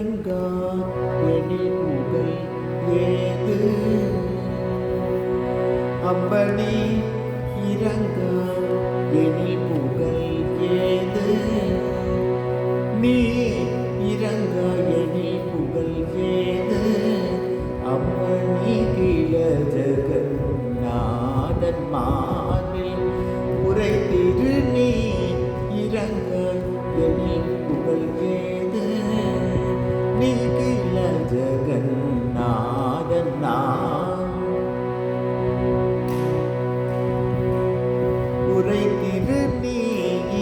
இறங்கா எனில் புகழ் ஏது அப்படி இறங்கா எனில் புகழ் ஏது நீ இறங்கா எனில் புகழ் ஏது அப்படி கீழ ஜெகநாதன் மார்பில் உரைத்திரு நீ இறங்கா எனில் புகழ் ஏது நீ கீழ ஜெகநாதன் உரைத்திரு நீ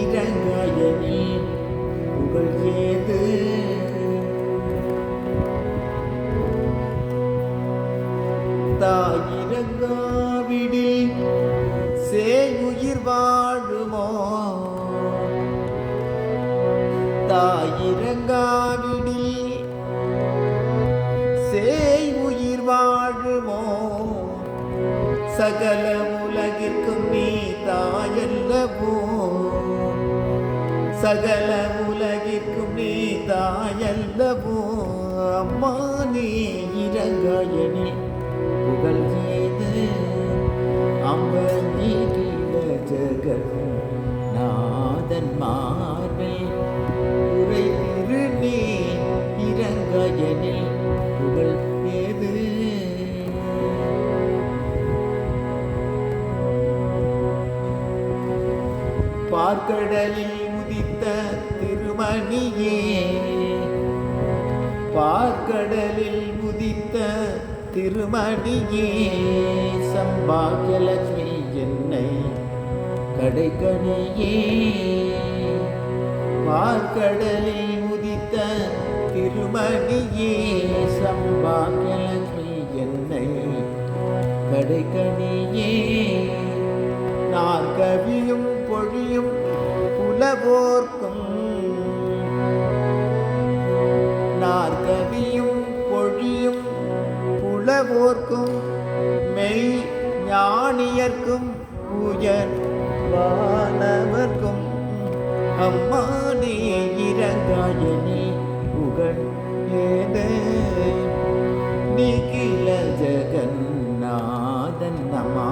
இறங்கா எனில் புகழ் ஏது தாயிரங்காவிடில் சேயுயிர் வாழுமோ தாயிரங்காவிடில் சேயுயிர் வாழுமோ சகல உலகிற்கும் நீ தாயல்லவோ சகல உலகிற்கும் நீ தாயல்லவோ அம்மா நீ இறங்காயனி புகழ் ஏது அம்பனி கீழ ஜெகன் நாதன் மார்பில் உரைத்திரு நீ இறங்காயனி புகழ் ஏது பார்க்கடலில் உதித்த திருமணியே பார்க்கடலில் உதித்த திருமணியே சம்பாக்யலட்சுமி என்னை கடைக்கணியே பார்க்கடலில் உதித்த திருமணியே சம்பாக்யலட்சுமி என்னை கடைக்கணியே நாற்கவியும் பொழியும் புலவோர்க்கும் நாற்கவியும் பொழியும் புலவோர்க்கும் மெய் ஞானியர்க்கும் உயர் வானவர்க்கும் அம்மா நீ இறங்காயனி புகழ் ஏது நீ கீழ ஜெகநாதன் நமா